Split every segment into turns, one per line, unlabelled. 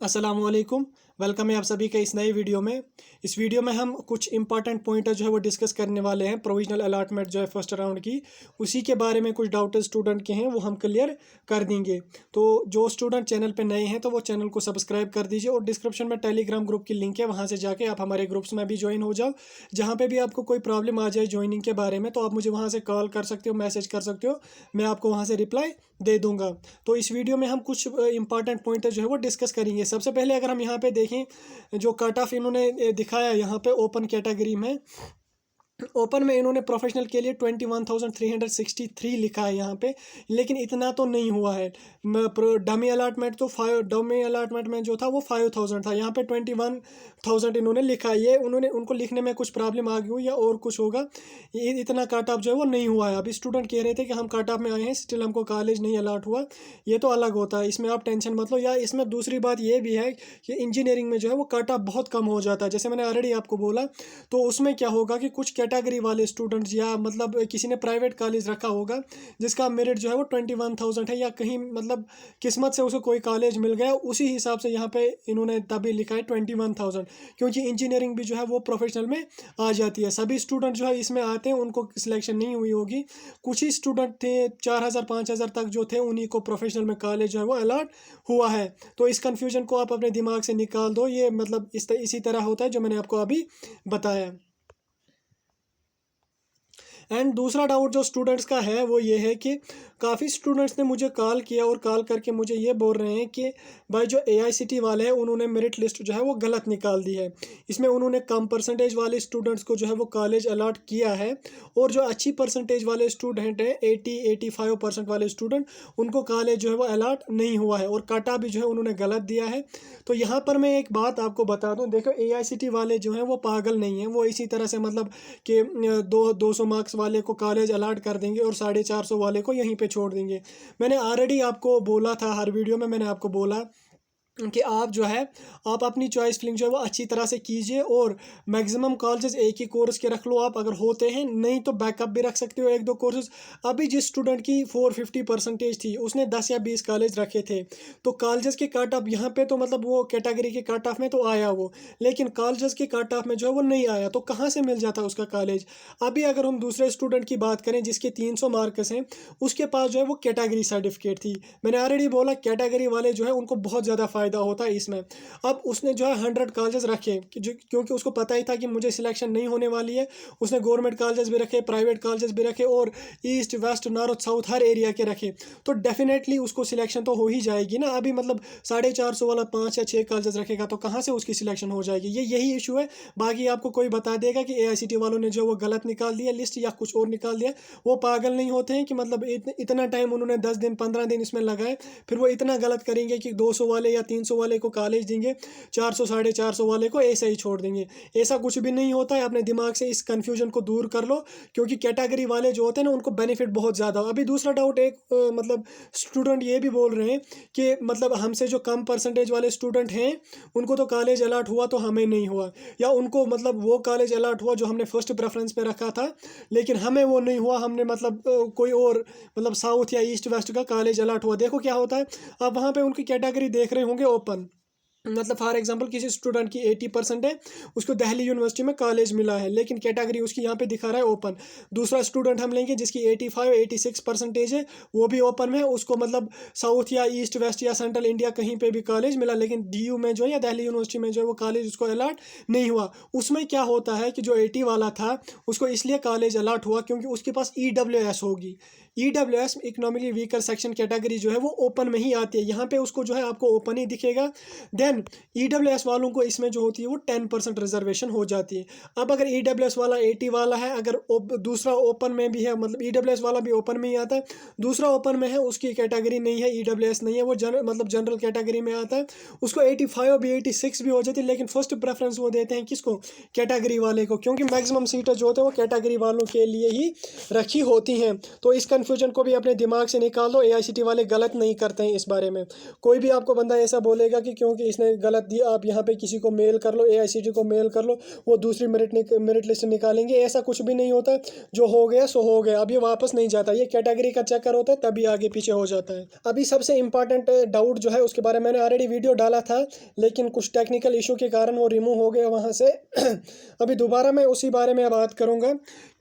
अस्सलामुअलैकुम। वेलकम है आप सभी का इस नए वीडियो में। इस वीडियो में हम कुछ इंपॉर्टेंट पॉइंट जो है वो डिस्कस करने वाले हैं। प्रोविजनल अलॉटमेंट जो है फर्स्ट राउंड की, उसी के बारे में कुछ डाउट स्टूडेंट के हैं वो हम क्लियर कर देंगे। तो जो स्टूडेंट चैनल पे नए हैं तो वो चैनल को सब्सक्राइब कर दीजिए और डिस्क्रिप्शन में टेलीग्राम ग्रुप की लिंक है, वहाँ से जाके आप हमारे ग्रुप्स में भी ज्वाइन हो जाओ। जहाँ पर भी आपको कोई प्रॉब्लम आ जाए ज्वाइनिंग के बारे में तो आप मुझे वहाँ से कॉल कर सकते हो, मैसेज कर सकते हो, मैं आपको वहाँ से रिप्लाई दे दूँगा। तो इस वीडियो में हम कुछ इंपॉर्टेंट पॉइंट जो है वो डिस्कस करेंगे। सबसे पहले अगर हम यहाँ पे देखें, जो कट ऑफ इन्होंने दिखाया यहाँ पे ओपन कैटेगरी में, ओपन में इन्होंने प्रोफेशनल के लिए 21,363 लिखा है यहाँ पे, लेकिन इतना तो नहीं हुआ है। डमी अलॉटमेंट तो डमी अलॉटमेंट में जो था वो 5,000 था, यहाँ पे 21,000 इन्होंने लिखा है। ये उनको लिखने में कुछ प्रॉब्लम आ गई हो या और कुछ होगा, ये इतना कट ऑफ जो है वो नहीं हुआ है। अभी स्टूडेंट कह रहे थे कि हम कट ऑफ में आए हैं, स्टिल हमको कॉलेज नहीं अलॉट हुआ, ये तो अलग होता है, इसमें आप टेंशन मत लो। या इसमें दूसरी बात ये भी है कि इंजीनियरिंग में जो है वो कट ऑफ बहुत कम हो जाता है, जैसे मैंने ऑलरेडी आपको बोला। तो उसमें क्या होगा कि कुछ कैटेगरी वाले स्टूडेंट्स या मतलब किसी ने प्राइवेट कॉलेज रखा होगा जिसका मेरिट जो है वो 21,000 है, या कहीं मतलब किस्मत से उसे कोई कॉलेज मिल गया, उसी हिसाब से यहाँ पे इन्होंने तभी लिखा है 21,000, क्योंकि इंजीनियरिंग भी जो है वो प्रोफेशनल में आ जाती है। सभी स्टूडेंट जो है इसमें आते हैं उनको सिलेक्शन नहीं हुई होगी, कुछ ही स्टूडेंट थे 4,000 5,000 तक जो थे उन्हीं को प्रोफेशनल में कॉलेज जो है वो अलॉट हुआ है। तो इस कन्फ्यूजन को आप अपने दिमाग से निकाल दो, ये मतलब इसी तरह होता है जो मैंने आपको अभी बताया। एंड दूसरा डाउट जो स्टूडेंट्स का है वो ये है कि काफ़ी स्टूडेंट्स ने मुझे कॉल किया और कॉल करके मुझे ये बोल रहे हैं कि भाई जो AICTE वाले हैं उन्होंने मेरिट लिस्ट जो है वो गलत निकाल दी है, इसमें उन्होंने कम परसेंटेज वाले स्टूडेंट्स को जो है वो कॉलेज अलॉट किया है, और जो अच्छी परसेंटेज वाले स्टूडेंट हैं 80-85% वाले स्टूडेंट, उनको कॉलेज जो है वो अलॉट नहीं हुआ है, और काटा भी जो है उन्होंने गलत दिया है। तो यहाँ पर मैं एक बात आपको बता दूँ, देखो AICTE वाले जो हैं वो पागल नहीं हैं, वो इसी तरह से मतलब कि 200 मार्क्स वाले को कॉलेज अलॉट कर देंगे और 450 वाले को यहीं पे छोड़ देंगे। मैंने ऑलरेडी आपको बोला था, हर वीडियो में मैंने आपको बोला कि आप जो है आप अपनी चॉइस फिलिंग जो है वो अच्छी तरह से कीजिए, और मैक्सिमम कॉलेजेस एक ही कोर्स के रख लो आप अगर होते हैं, नहीं तो बैकअप भी रख सकते हो 1-2 कोर्सेज। अभी जिस स्टूडेंट की 450 परसेंटेज थी उसने 10 या 20 कॉलेज रखे थे, तो कॉलेजेस के कट ऑफ यहाँ पे तो मतलब वो कैटेगरी के कट ऑफ में तो आया वो, लेकिन कॉलेजेस के कट ऑफ में जो है वो नहीं आया, तो कहाँ से मिल जाता उसका कॉलेज। अभी अगर हम दूसरे स्टूडेंट की बात करें जिसके 300 मार्क्स हैं, उसके पास जो है वो कैटेगरी सर्टिफिकेट थी। मैंने ऑलरेडी बोला कैटेगरी वाले जो है उनको बहुत ज़्यादा फ़ायदा होता है इसमें। अब उसने जो है 100 कॉलेजेस रखे क्योंकि उसको पता ही था कि मुझे सिलेक्शन नहीं होने वाली है, उसने गवर्नमेंट कॉलेजेस भी रखे, प्राइवेट कॉलेजेस भी रखे, और ईस्ट वेस्ट नॉर्थ साउथ हर एरिया के रखे, तो डेफिनेटली उसको सिलेक्शन तो हो ही जाएगी ना। अभी मतलब 450 वाला 5 या 6 कॉलेजेस रखेगा तो कहाँ से उसकी सिलेक्शन हो जाएगी, यही इशू है। बाकी आपको कोई बता देगा कि AICTE वालों ने जो वो गलत निकाल दिया लिस्ट या कुछ और निकाल दिया, वो पागल नहीं होते हैं कि मतलब इतना टाइम उन्होंने 10 दिन 15 दिन इसमें लगाए, फिर वो इतना गलत करेंगे कि 200 वाले या 300 वाले को कॉलेज देंगे, 400 450 वाले को ऐसे ही छोड़ देंगे। ऐसा कुछ भी नहीं होता है, अपने दिमाग से इस कन्फ्यूजन को दूर कर लो, क्योंकि कैटेगरी वाले जो होते हैं ना उनको बेनिफिट बहुत ज़्यादा। अभी दूसरा डाउट एक मतलब स्टूडेंट ये भी बोल रहे हैं कि मतलब हमसे जो कम परसेंटेज वाले स्टूडेंट हैं उनको तो कॉलेज अलॉट हुआ तो हमें नहीं हुआ, या उनको मतलब वो कॉलेज अलॉट हुआ जो हमने फर्स्ट प्रेफरेंस पे रखा था लेकिन हमें वो नहीं हुआ, हमने मतलब कोई और मतलब साउथ या ईस्ट वेस्ट का कॉलेज अलॉट हुआ। देखो क्या होता है, आप वहाँ पे उनकी कैटेगरी देख रहे होंगे ओपन, मतलब फॉर एग्जांपल किसी स्टूडेंट की 80% है, उसको दिल्ली यूनिवर्सिटी में कॉलेज मिला है, लेकिन कैटेगरी उसकी यहाँ पे दिखा रहा है ओपन। दूसरा स्टूडेंट हम लेंगे जिसकी 85-86 परसेंटेज है, वो भी ओपन में है, उसको मतलब साउथ या ईस्ट वेस्ट या सेंट्रल इंडिया कहीं पे भी कॉलेज मिला, लेकिन DU में जो है या दिल्ली यूनिवर्सिटी में जो है वो कॉलेज उसको अलॉट नहीं हुआ। उसमें क्या होता है कि जो 80 वाला था उसको इसलिए कॉलेज अलॉट हुआ क्योंकि उसके पास EWS होगी। EWS economically weaker section category जो है वो ओपन में ही आती है, यहाँ पे उसको जो है आपको ओपन ही दिखेगा। देन EWS वालों को इसमें जो होती है वो 10% रिजर्वेशन हो जाती है। अब अगर EWS वाला 80 वाला है, अगर दूसरा ओपन में भी है, मतलब EWS वाला भी ओपन में ही आता है, दूसरा ओपन में है उसकी कैटेगरी नहीं है, EWS नहीं है, वो मतलब जनरल कैटेगरी में आता है, उसको 85 भी 86 भी हो जाती है, लेकिन फर्स्ट प्रेफरेंस वो देते हैं किसको, कैटेगरी वाले को, क्योंकि मैक्सिमम सीटें जो होते हैं वो कैटेगरी वालों के लिए ही रखी होती हैं। तो इस कन्फ्यूजन को भी अपने दिमाग से निकाल दो, AICTE वाले गलत नहीं करते हैं इस बारे में। कोई भी आपको बंदा ऐसा बोलेगा कि क्योंकि इसने गलत दिया, आप यहाँ पे किसी को मेल कर लो, AICTE को मेल कर लो, वो दूसरी मेरिट लिस्ट निकालेंगे। ऐसा कुछ भी नहीं होता, जो हो गया सो हो गया, अब ये वापस नहीं जाता। ये कैटेगरी का चक्कर होता है, तभी आगे पीछे हो जाता है। अभी सबसे इंपॉर्टेंट डाउट जो है उसके बारे में मैंने ऑलरेडी वीडियो डाला था, लेकिन कुछ टेक्निकल इशू के कारण वो रिमूव हो गया वहाँ से। अभी दोबारा मैं उसी बारे में बात करूँगा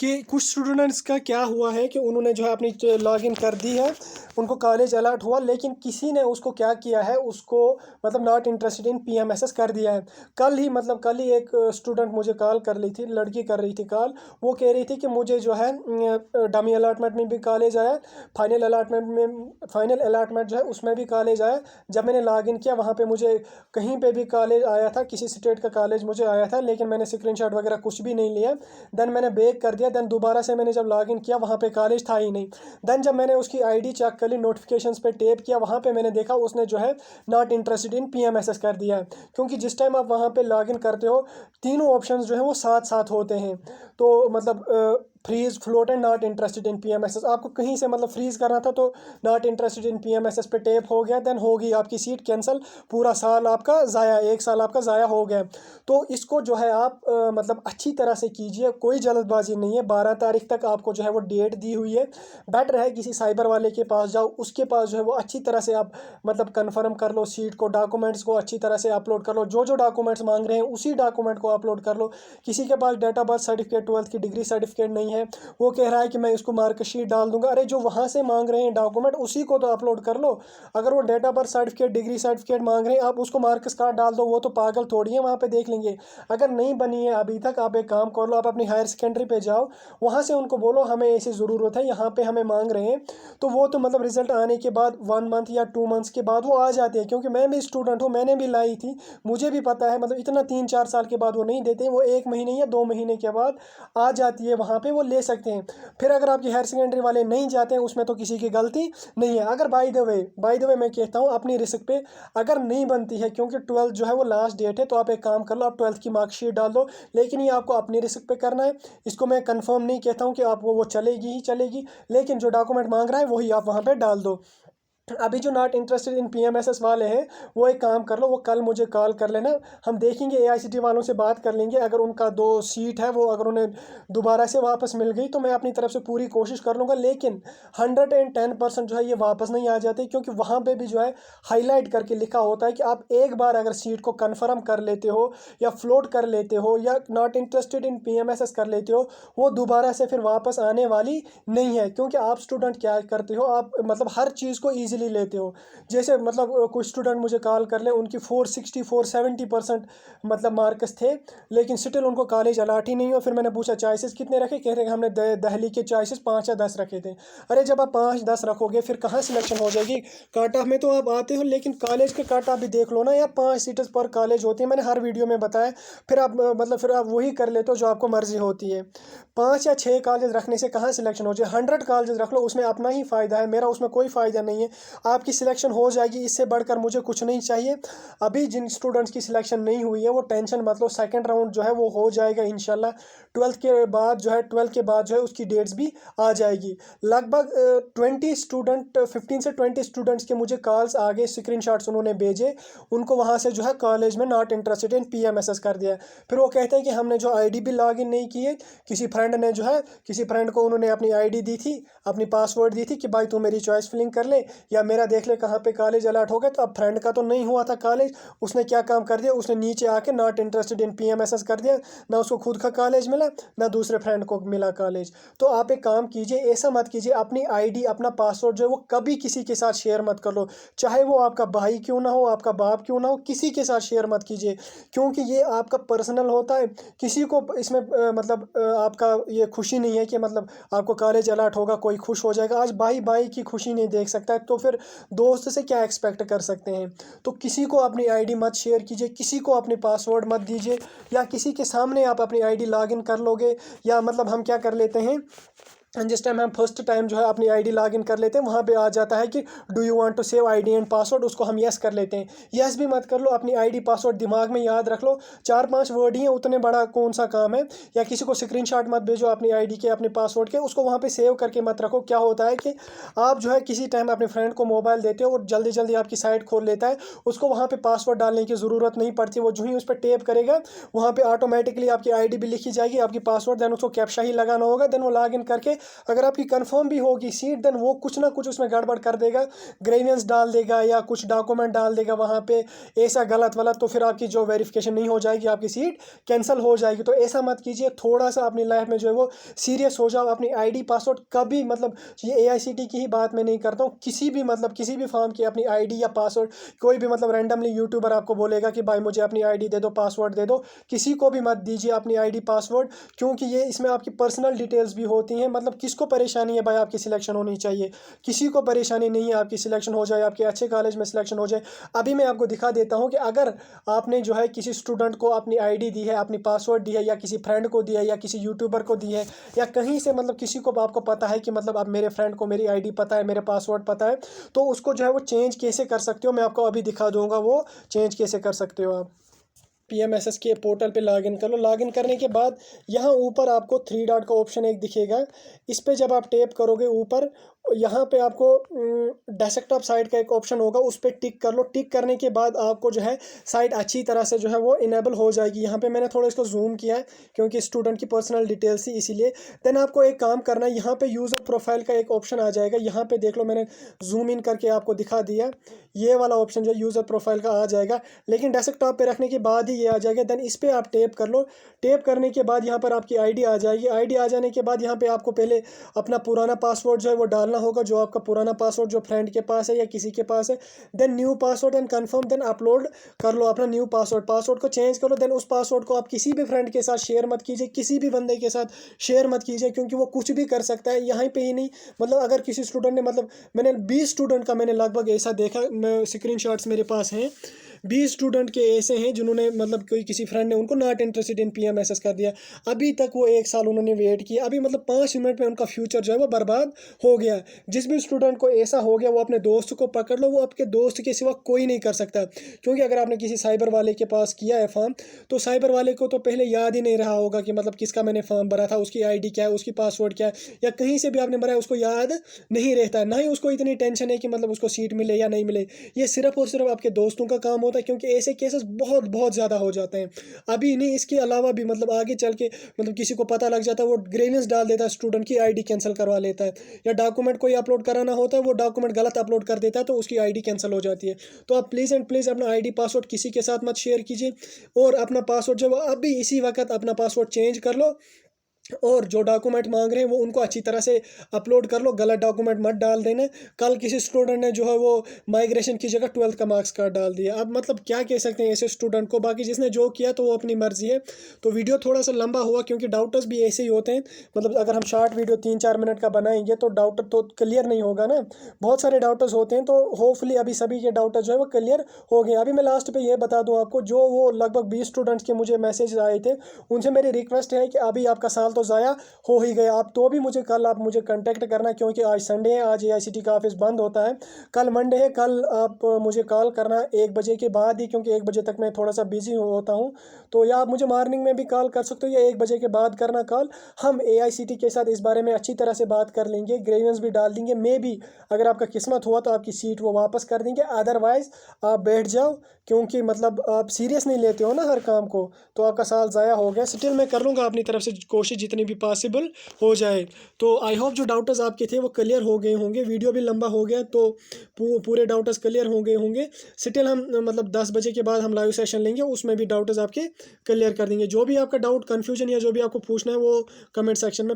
कि कुछ स्टूडेंट्स का क्या हुआ है कि उन्होंने जो है अपनी लॉगिन कर दी है, उनको कॉलेज अलर्ट हुआ, लेकिन किसी ने उसको क्या किया है, उसको मतलब नॉट इंटरेस्टेड इन PMSS कर दिया है। कल ही एक स्टूडेंट मुझे कॉल कर ली थी, लड़की कर रही थी कॉल। वो कह रही थी कि मुझे जो है डमी अलॉटमेंट में भी कॉलेज आया, फाइनल अलॉटमेंट जो है उसमें भी कॉलेज आया। जब मैंने लॉगिन किया वहाँ पे मुझे कहीं पे भी कॉलेज आया था, किसी स्टेट का कॉलेज मुझे आया था, लेकिन मैंने स्क्रीनशॉट वगैरह कुछ भी नहीं लिया। देन मैंने बैक कर दिया। देन दोबारा से मैंने जब लॉगिन किया वहाँ पे कॉलेज था ही नहीं। देन जब मैंने उसकी ID चेक कर ली, नोटिफिकेशंस पे टैप किया, वहाँ पे मैंने देखा उसने जो है नॉट इंटरेस्टेड इन PMSS कर दिया है। क्योंकि जिस टाइम आप वहाँ पे लॉगिन करते हो, तीनों ऑप्शंस जो है वो साथ साथ होते हैं। तो मतलब freeze, float and not interested in PMSS, आपको कहीं से मतलब फ्रीज करना था तो नॉट इंटरेस्टेड इन PMSS पे टैप हो गया, देन होगी आपकी सीट कैंसिल, पूरा साल आपका ज़ाया, 1 साल आपका ज़ाया हो गया। तो इसको जो है आप मतलब अच्छी तरह से कीजिए, कोई जल्दबाजी नहीं है। 12 तारीख तक आपको जो है वो डेट दी हुई है। बेटर है किसी साइबर वाले के पास जाओ, उसके पास जो है वो अच्छी तरह से आप मतलब कन्फर्म कर लो सीट को, डॉक्यूमेंट्स को अच्छी तरह से अपलोड कर लो, जो जो डॉक्यूमेंट्स मांग रहे हैं उसी डॉक्यूमेंट को अपलोड कर लो। किसी के पास date of birth certificate, 12th की डिग्री सर्टिफिकेट नहीं है, वो कह रहा है कि मैं इसको मार्कशीट डाल दूंगा। अरे जो वहाँ से मांग रहे हैं डॉक्यूमेंट उसी को तो अपलोड कर लो। अगर वो date of birth certificate, degree certificate मांग रहे हैं, आप उसको मार्क्स कार्ड डाल दो, वो तो पागल थोड़ी है, वहाँ पे देख लेंगे। अगर नहीं बनी है अभी तक, आप एक काम कर लो, आप अपनी हायर सेकेंडरी पे जाओ, वहाँ से उनको बोलो हमें ऐसी ज़रूरत है, यहाँ पे हमें मांग रहे हैं। तो वो तो मतलब रिजल्ट आने के बाद 1 मंथ या 2 मंथ्स के बाद वो आ जाते हैं। क्योंकि मैं भी स्टूडेंट हूँ, मैंने भी लाई थी, मुझे भी पता है। मतलब इतना 3-4 साल के बाद वो नहीं देते हैं, वो 1 महीने या 2 महीने के बाद आ जाती है, वहाँ पे वो ले सकते हैं। फिर अगर आपकी हायर सेकेंडरी वाले नहीं जाते हैं, उसमें तो किसी की गलती नहीं है। अगर बाय द वे मैं कहता हूँ अपनी रिस्क पे, अगर नहीं बनती है, क्योंकि 12th जो है वो लास्ट डेट है, तो आप एक काम कर लो, आप 12th की मार्कशीट डाल दो। लेकिन ये आपको अपनी रिस्क पे करना है। इसको मैं कंफर्म नहीं कहता हूँ कि आपको वो चलेगी ही चलेगी, लेकिन जो डॉक्यूमेंट मांग रहा है वही आप वहाँ पे डाल दो। अभी जो नॉट इंटरेस्टेड इन PMSS वाले हैं, वो एक काम कर लो, वो कल मुझे कॉल कर लेना, हम देखेंगे AICTE वालों से बात कर लेंगे। अगर उनका 2 सीट है वो अगर उन्हें दोबारा से वापस मिल गई तो मैं अपनी तरफ से पूरी कोशिश कर लूँगा। लेकिन 110% जो है ये वापस नहीं आ जाते, क्योंकि वहाँ पे भी जो है हाईलाइट करके लिखा होता है कि आप एक बार अगर सीट को कन्फर्म कर लेते हो या फ्लोट कर लेते हो या नॉट इंटरेस्टेड इन PMSS कर लेते हो, वो दोबारा से फिर वापस आने वाली नहीं है। क्योंकि आप स्टूडेंट क्या करते हो, आप मतलब हर चीज़ को ईजिली लेते हो। जैसे मतलब कुछ स्टूडेंट मुझे कॉल कर ले, उनकी 460 470% मतलब मार्क्स थे, लेकिन स्टिल उनको कॉलेज अलॉट ही नहीं हो। फिर मैंने पूछा चॉइसेस कितने रखे, कह रहे हैं हमने दिल्ली के चॉइसेस 5 या 10 रखे थे। अरे जब आप 5-10 रखोगे फिर कहाँ सिलेक्शन हो जाएगी? कट ऑफ में तो आप आते हो, लेकिन कॉलेज के कट ऑफ भी देख लो ना यार, 5 सीट्स पर कॉलेज होती है, मैंने हर वीडियो में बताया। फिर आप फिर आप वही कर लेते हो जो आपको मर्जी होती है। 5 या 6 कॉलेज रखने से कहाँ सिलेक्शन हो जाए? 100 कॉलेज रख लो, उसमें अपना ही फ़ायदा है, मेरा उसमें कोई फ़ायदा नहीं है। आपकी सिलेक्शन हो जाएगी, इससे बढ़कर मुझे कुछ नहीं चाहिए। अभी जिन स्टूडेंट्स की सिलेक्शन नहीं हुई है वो टेंशन मत लो, सेकंड राउंड जो है वो हो जाएगा इंशाल्लाह। 12th के बाद जो है उसकी डेट्स भी आ जाएगी। लगभग 15 से 20 स्टूडेंट्स के मुझे कॉल्स आ गए, स्क्रीनशॉट्स उन्होंने भेजे, उनको वहाँ से जो है कॉलेज में नॉट इंटरेस्टेड इन PMSS कर दिया। फिर वो कहते हैं कि हमने जो ID भी लॉगिन नहीं की है, किसी फ्रेंड को उन्होंने अपनी ID दी थी, अपनी पासवर्ड दी थी कि भाई तू मेरी चॉइस फिलिंग कर ले या मेरा देख ले कहाँ पे कॉलेज अलॉट हो गया। तो अब फ्रेंड का तो नहीं हुआ था कॉलेज, उसने क्या काम कर दिया, उसने नीचे आके नॉट इंटरेस्टेड इन PMSS कर दिया। ना उसको खुद का कॉलेज मिला, ना दूसरे फ्रेंड को मिला कॉलेज। तो आप एक काम कीजिए, ऐसा मत कीजिए, अपनी ID अपना पासवर्ड जो है वो कभी किसी के साथ शेयर मत कर लो, चाहे वो आपका भाई क्यों ना हो, आपका बाप क्यों ना हो, किसी के साथ शेयर मत कीजिए। क्योंकि ये आपका पर्सनल होता है, किसी को इसमें आपका ये खुशी नहीं है कि मतलब आपको कॉलेज अलॉट होगा कोई खुश हो जाएगा। आज भाई की खुशी नहीं देख सकता है, तो फिर दोस्त से क्या एक्सपेक्ट कर सकते हैं? तो किसी को अपनी ID मत शेयर कीजिए, किसी को अपनी पासवर्ड मत दीजिए, या किसी के सामने आप अपनी ID लॉगिन कर लोगे, या मतलब हम क्या कर लेते हैं जिस टाइम हम फर्स्ट टाइम जो है अपनी आईडी लॉगिन कर लेते हैं, वहाँ पे आ जाता है कि do you want to save ID and password, उसको हम यस कर लेते हैं। यस भी मत कर लो, अपनी आईडी पासवर्ड दिमाग में याद रख लो, 4-5 वर्ड ही हैं, उतने बड़ा कौन सा काम है। या किसी को स्क्रीनशॉट मत भेजो अपनी आईडी के, अपने पासवर्ड के, उसको वहाँ पर सेव करके मत रखो। क्या होता है कि आप जो है किसी टाइम अपने फ्रेंड को मोबाइल देते हो और जल्दी जल्दी आपकी साइट खोल लेता है, उसको वहाँ पर पासवर्ड डालने की ज़रूरत नहीं पड़ती। वो जो ही उस पर टैप करेगा वहाँ पर ऑटोमेटिकली आपकी आईडी भी लिखी जाएगी, आपकी पासवर्ड, देन उसको कैप्चा ही लगाना होगा, देन वो लॉगिन करके अगर आपकी कंफर्म भी होगी सीट, देन वो कुछ ना कुछ उसमें गड़बड़ कर देगा, ग्रेवियंस डाल देगा या कुछ डॉक्यूमेंट डाल देगा वहाँ पे ऐसा गलत वलत, तो फिर आपकी जो वेरिफिकेशन नहीं हो जाएगी, आपकी सीट कैंसिल हो जाएगी। तो ऐसा मत कीजिए, थोड़ा सा अपनी लाइफ में जो है वो सीरियस हो जाओ। अपनी आईडी पासवर्ड कभी, मतलब ये AICTE की ही बात मैं नहीं करता हूँ, किसी भी मतलब किसी भी फॉर्म की अपनी आईडी या पासवर्ड, कोई भी मतलब रैंडमली यूट्यूबर आपको बोलेगा कि भाई मुझे अपनी आईडी दे दो, पासवर्ड दे दो, किसी को भी मत दीजिए अपनी आईडी पासवर्ड, क्योंकि ये इसमें आपकी पर्सनल डिटेल्स भी होती हैं। मतलब किसको परेशानी है भाई आपकी सिलेक्शन होनी चाहिए, किसी को परेशानी नहीं है आपकी सिलेक्शन हो जाए, आपके अच्छे कॉलेज में सिलेक्शन हो जाए। अभी मैं आपको दिखा देता हूँ कि अगर आपने जो है किसी स्टूडेंट को अपनी आईडी दी है, अपनी पासवर्ड दी है, या किसी फ्रेंड को दी है, या किसी यूट्यूबर को दी है, या कहीं से मतलब किसी को आपको पता है कि मतलब अब मेरे फ्रेंड को मेरी आईडी पता है, मेरे पासवर्ड पता है, तो उसको जो है वो चेंज कैसे कर सकते हो, मैं आपको अभी दिखा दूंगा वो चेंज कैसे कर सकते हो आप। PMSS के पोर्टल पे लॉगिन कर लो। लॉगिन करने के बाद यहाँ ऊपर आपको 3 डॉट का ऑप्शन एक दिखेगा, इस पर जब आप टैप करोगे ऊपर, यहाँ पे आपको डेस्कटॉप साइट का एक ऑप्शन होगा, उस पर टिक कर लो। टिक करने के बाद आपको जो है साइट अच्छी तरह से जो है वो इनेबल हो जाएगी। यहाँ पे मैंने थोड़ा इसको जूम किया है क्योंकि स्टूडेंट की पर्सनल डिटेल्स थी इसीलिए। देन आपको एक काम करना है, यहाँ पे यूज़र प्रोफाइल का एक ऑप्शन आ जाएगा, यहाँ पे देख लो मैंने जूम इन करके आपको दिखा दिया, ये वाला ऑप्शन जो यूज़र प्रोफाइल का आ जाएगा, लेकिन डेस्कटॉप पे रखने के बाद ही ये आ जाएगा। देन इस पर आप टैप कर लो। टैप करने के बाद यहाँ पर आपकी आईडी आ जाएगी। आईडी आ जाने के बाद यहाँ पे आपको पहले अपना पुराना पासवर्ड जो है वो डालना होगा, जो आपका पुराना पासवर्ड जो फ्रेंड के पास है या किसी के पास है। Then new password and confirm, then upload कर लो अपना न्यू पासवर्ड। पासवर्ड को चेंज कर लो। देन उस पासवर्ड को आप किसी भी फ्रेंड के साथ शेयर मत कीजिए, किसी भी बंदे के साथ शेयर मत कीजिए, क्योंकि वो कुछ भी कर सकता है। यहाँ पे ही नहीं, मतलब अगर किसी स्टूडेंट ने, मतलब मैंने 20 स्टूडेंट का मैंने लगभग ऐसा देखा, स्क्रीनशॉट्स मेरे पास हैं, 20 स्टूडेंट के ऐसे हैं जिन्होंने मतलब कोई किसी फ्रेंड ने उनको नॉट इंटरेस्टेड इन PMSS कर दिया। अभी तक वो 1 साल उन्होंने वेट किया, अभी मतलब 5 मिनट में उनका फ्यूचर जो है वो बर्बाद हो गया। जिस भी स्टूडेंट को ऐसा हो गया, वो अपने दोस्त को पकड़ लो, वो आपके दोस्त के सिवा कोई नहीं कर सकता। क्योंकि अगर आपने किसी साइबर वाले के पास किया है फॉर्म, तो साइबर वाले को तो पहले याद ही नहीं रहा होगा कि मतलब किसका मैंने फॉर्म भरा था, उसकी आईडी क्या है, उसकी पासवर्ड क्या है, या कहीं से भी आपने भरा है उसको याद नहीं रहता है। ना ही उसको इतनी टेंशन है कि मतलब उसको सीट मिले या नहीं मिले। ये सिर्फ और सिर्फ आपके दोस्तों का काम होता है, क्योंकि ऐसे केसेस बहुत बहुत ज़्यादा हो जाते हैं। अभी नहीं, इसके अलावा भी मतलब आगे चल के मतलब किसी को पता लग जाता है, वो ग्रेवियंस डाल देता है, स्टूडेंट की आईडी कैंसिल करवा लेता है, या डॉक्यूमेंट कोई अपलोड कराना होता है, वो डॉक्यूमेंट गलत अपलोड कर देता है, तो उसकी आईडी कैंसिल हो जाती है। तो आप प्लीज़ एंड प्लीज़ अपना आईडी पासवर्ड किसी के साथ मत शेयर कीजिए, और अपना पासवर्ड जो अभी इसी वक्त अपना पासवर्ड चेंज कर लो, और जो डॉक्यूमेंट मांग रहे हैं वो उनको अच्छी तरह से अपलोड कर लो, गलत डॉक्यूमेंट मत डाल देना। कल किसी स्टूडेंट ने जो है वो माइग्रेशन की जगह 12th का मार्क्स कार्ड डाल दिया। अब मतलब क्या कह सकते हैं ऐसे स्टूडेंट को, बाकी जिसने जो किया तो वो अपनी मर्जी है। तो वीडियो थोड़ा सा लंबा हुआ क्योंकि डाउटर्स भी ऐसे ही होते हैं, मतलब अगर हम शॉर्ट वीडियो 3-4 मिनट का बनाएंगे तो डाउटर तो क्लियर नहीं होगा ना, बहुत सारे डाउटर्स होते हैं। तो होपफुली अभी सभी के डाउटर जो है वो क्लियर हो गए। अभी मैं लास्ट पे ये बता दूं आपको, जो वो लगभग 20 स्टूडेंट्स के मुझे मैसेज आए थे, उनसे मेरी रिक्वेस्ट है कि अभी आपका साल तो ज़ाया हो ही गया, आप तो भी मुझे कल आप मुझे कांटेक्ट करना, क्योंकि आज संडे है, आज AICTE का ऑफिस बंद होता है, कल मंडे है। कल आप मुझे कॉल करना 1 बजे के बाद ही, क्योंकि 1 बजे तक मैं थोड़ा सा बिजी होता हूँ। तो या आप मुझे मॉर्निंग में भी कॉल कर सकते हो, या 1 बजे के बाद करना कॉल। हम AICTE के साथ इस बारे में अच्छी तरह से बात कर लेंगे, ग्रेवियंस भी डाल देंगे। मे भी अगर आपका किस्मत हुआ तो आपकी सीट वो वापस कर देंगे, अदरवाइज़ आप बैठ जाओ, क्योंकि मतलब आप सीरियस नहीं लेते हो ना हर काम को, तो आपका साल ज़ाया हो गया। स्टिल मैं कर लूँगा अपनी तरफ से कोशिश जितनी भी पॉसिबल हो जाए। तो आई होप जो डाउटर्स आपके थे वो क्लियर हो गए होंगे। वीडियो भी लंबा हो गया तो पूरे डाउटर्स क्लियर हो गए होंगे। स्टिल हम मतलब 10 बजे के बाद हम लाइव सेशन लेंगे, उसमें भी डाउटर्स आपके क्लियर कर देंगे। जो भी आपका डाउट, कन्फ्यूजन या जो भी आपको पूछना है वो कमेंट सेक्शन में